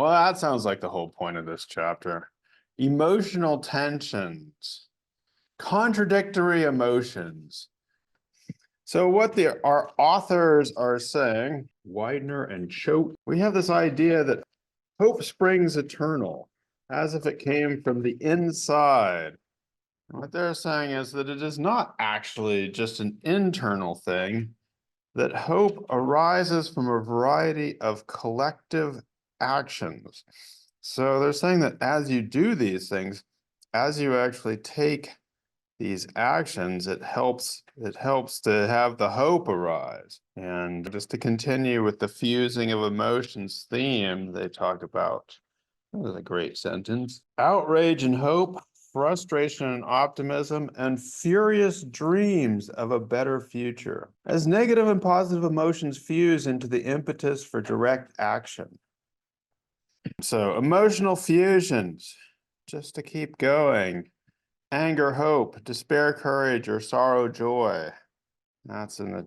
Well, that sounds like the whole point of this chapter. Emotional tensions, contradictory emotions. So what our authors are saying, Widener and Choate, we have this idea that hope springs eternal, as if it came from the inside. And what they're saying is that it is not actually just an internal thing, that hope arises from a variety of collective actions. So they're saying that as you do these things, as you actually take these actions, it helps to have the hope arise. And just to continue with the fusing of emotions theme, they talk about, that was a great sentence, outrage and hope, frustration and optimism, and furious dreams of a better future, as negative and positive emotions fuse into the impetus for direct action. So emotional fusions, just to keep going. Anger, hope, despair, courage, or sorrow, joy. That's in the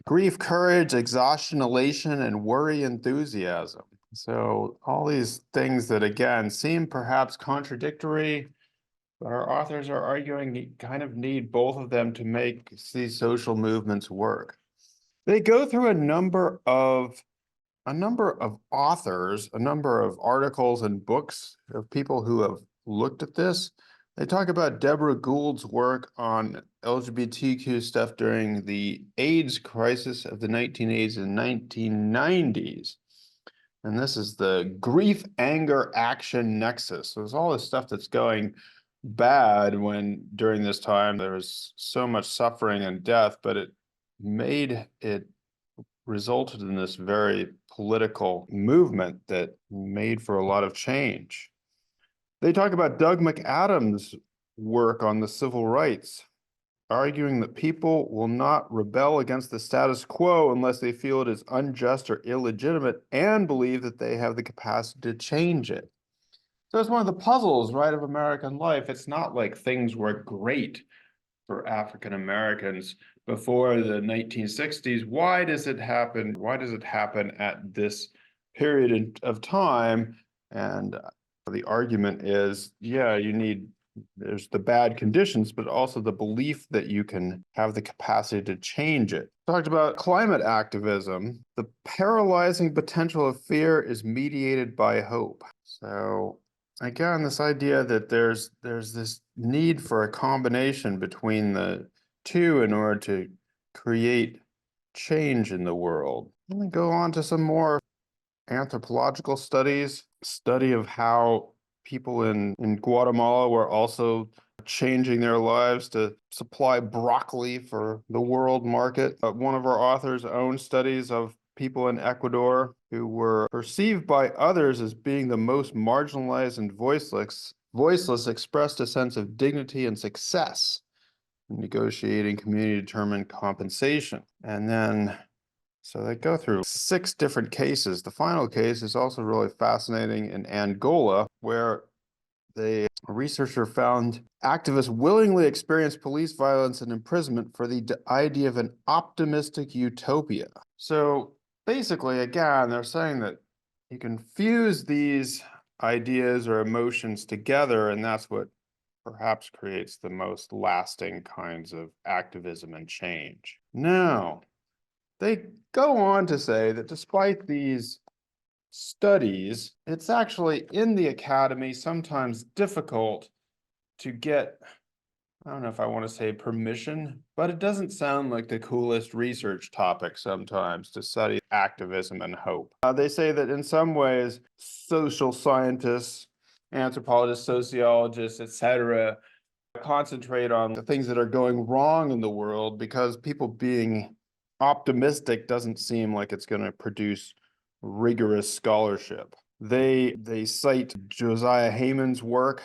grief, courage, exhaustion, elation, and worry, enthusiasm. So all these things that, again, seem perhaps contradictory, but our authors are arguing you kind of need both of them to make these social movements work. They go through a number of authors, a number of articles and books of people who have looked at this. They talk about Deborah Gould's work on LGBTQ stuff during the AIDS crisis of the 1980s and 1990s. And this is the grief, anger, action nexus. So there's all this stuff that's going bad when during this time there was so much suffering and death, but it resulted in this very political movement that made for a lot of change. They talk about Doug McAdams' work on the civil rights, arguing that people will not rebel against the status quo unless they feel it is unjust or illegitimate and believe that they have the capacity to change it. So it's one of the puzzles, right, of American life. It's not like things were great for African Americans before the 1960s. Why does it happen? Why does it happen at this period of time? And the argument is, yeah, there's the bad conditions, but also the belief that you can have the capacity to change it. Talked about climate activism. The paralyzing potential of fear is mediated by hope. So again, this idea that there's this need for a combination between the two in order to create change in the world. Let me go on to some more anthropological studies, study of how people in Guatemala were also changing their lives to supply broccoli for the world market. One of our authors' own studies of people in Ecuador who were perceived by others as being the most marginalized and voiceless expressed a sense of dignity and success in negotiating community-determined compensation. And then so they go through 6 different cases. The final case is also really fascinating in Angola, where a researcher found activists willingly experienced police violence and imprisonment for the idea of an optimistic utopia. So basically, again, they're saying that you can fuse these ideas or emotions together, and that's what perhaps creates the most lasting kinds of activism and change. Now, they go on to say that despite these studies, it's actually in the academy sometimes difficult to get, I don't know if I want to say permission, but it doesn't sound like the coolest research topic sometimes to study activism and hope. They say that in some ways, social scientists, anthropologists, sociologists, etc., concentrate on the things that are going wrong in the world because people being optimistic doesn't seem like it's going to produce rigorous scholarship. They cite Josiah Hayman's work,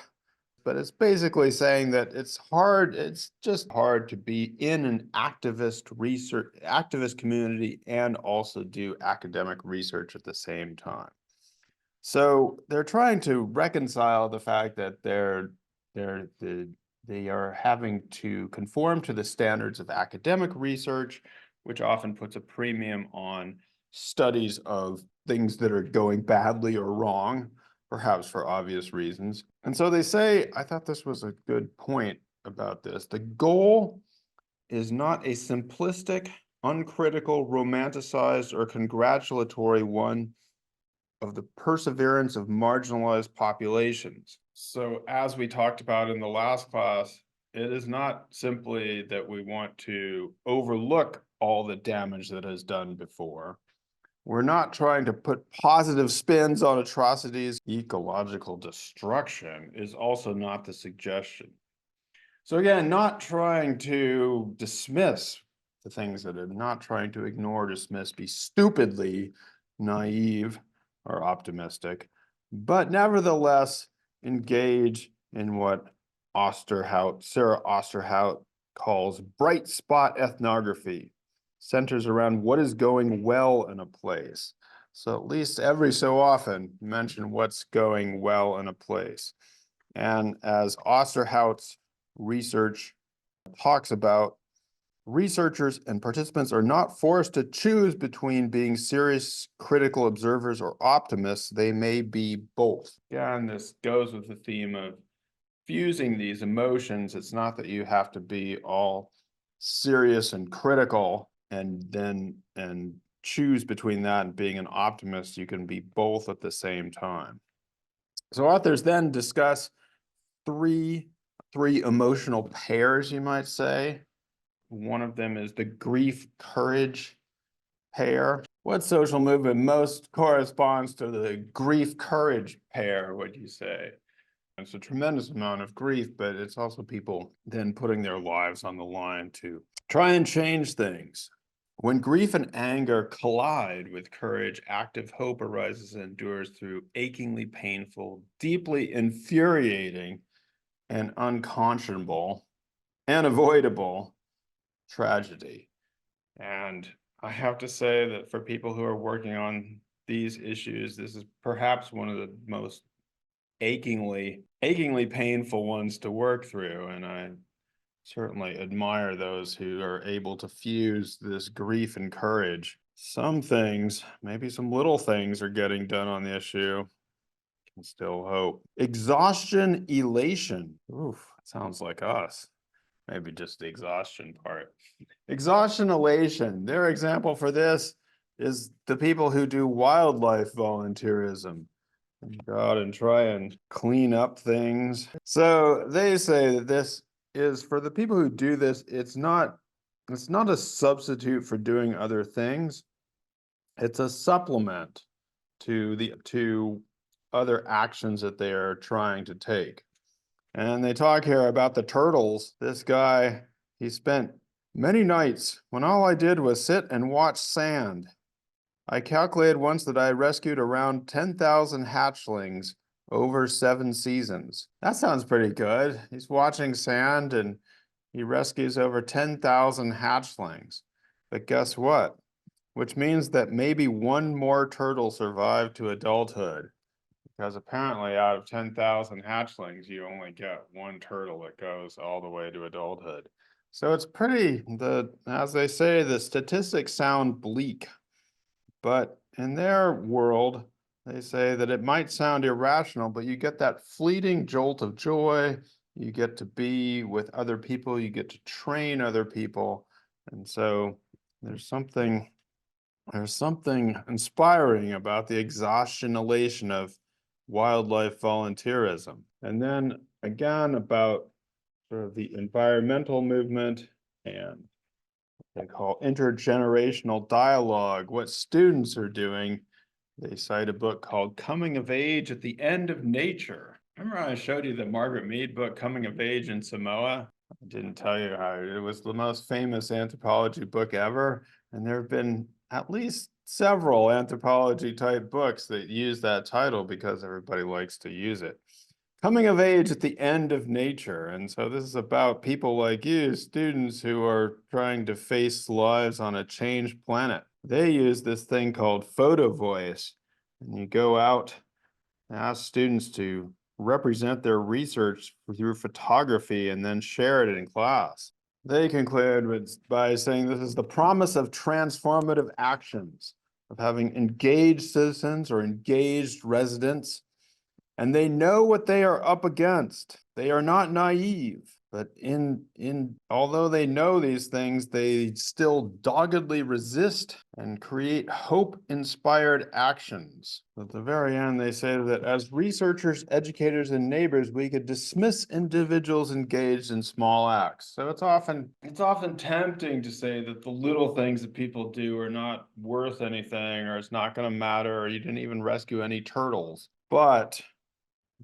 but it's basically saying that it's just hard to be in an activist community and also do academic research at the same time. So they're trying to reconcile the fact that they are having to conform to the standards of academic research, which often puts a premium on studies of things that are going badly or wrong, perhaps for obvious reasons. And so they say, I thought this was a good point about this. The goal is not a simplistic, uncritical, romanticized, or congratulatory one of the perseverance of marginalized populations. So as we talked about in the last class, it is not simply that we want to overlook all the damage that has done before. We're not trying to put positive spins on atrocities. Ecological destruction is also not the suggestion. So again, not trying to dismiss the things that are not trying to ignore, dismiss, be stupidly naive or optimistic, but nevertheless engage in what Sarah Osterhout calls bright spot ethnography, centers around what is going well in a place. So at least every so often mention what's going well in a place. And as Osterhout's research talks about, researchers and participants are not forced to choose between being serious critical observers or optimists. They may be both. Again, this goes with the theme of fusing these emotions. It's not that you have to be all serious and critical and choose between that and being an optimist. You can be both at the same time. So authors then discuss three emotional pairs, you might say. One of them is the grief-courage pair. What social movement most corresponds to the grief-courage pair, would you say? It's a tremendous amount of grief, but it's also people then putting their lives on the line to try and change things. When grief and anger collide with courage, active hope arises and endures through achingly painful, deeply infuriating, and unconscionable and avoidable tragedy. And I have to say that for people who are working on these issues, this is perhaps one of the most achingly painful ones to work through. And I certainly admire those who are able to fuse this grief and courage. Some things, maybe some little things, are getting done on the issue. Can still hope. Exhaustion, elation. Oof, sounds like us. Maybe just the exhaustion part. Exhaustion, elation. Their example for this is the people who do wildlife volunteerism. And go out and try and clean up things. So they say that this is, for the people who do this, it's not a substitute for doing other things. It's a supplement to other actions that they are trying to take. And they talk here about the turtles. This guy, he spent many nights when all I did was sit and watch sand. I calculated once that I rescued around 10,000 hatchlings over 7 seasons. That sounds pretty good. He's watching sand and he rescues over 10,000 hatchlings. But guess what? Which means that maybe one more turtle survived to adulthood. Because apparently out of 10,000 hatchlings, you only get one turtle that goes all the way to adulthood. So it's pretty, as they say, the statistics sound bleak. But in their world, they say that it might sound irrational, but you get that fleeting jolt of joy. You get to be with other people. You get to train other people. And so there's something inspiring about the exhaustion elation of wildlife volunteerism. And then again about sort of the environmental movement and what they call intergenerational dialogue, what students are doing. They cite a book called Coming of Age at the End of Nature. Remember I showed you the Margaret Mead book, Coming of Age in Samoa? I didn't tell you how it was the most famous anthropology book ever. And there have been at least several anthropology type books that use that title because everybody likes to use it. Coming of Age at the End of Nature. And so this is about people like you, students who are trying to face lives on a changed planet. They use this thing called photo voice. And you go out and ask students to represent their research through photography and then share it in class. They conclude by saying this is the promise of transformative actions, of having engaged citizens or engaged residents, and they know what they are up against. They are not naive, but although they know these things, they still doggedly resist and create hope-inspired actions. At the very end, they say that as researchers, educators, and neighbors, we could dismiss individuals engaged in small acts. So it's often tempting to say that the little things that people do are not worth anything, or it's not going to matter, or you didn't even rescue any turtles. But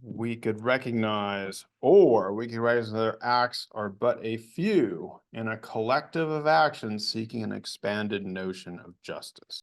we could recognize their acts are but a few in a collective of actions seeking an expanded notion of justice.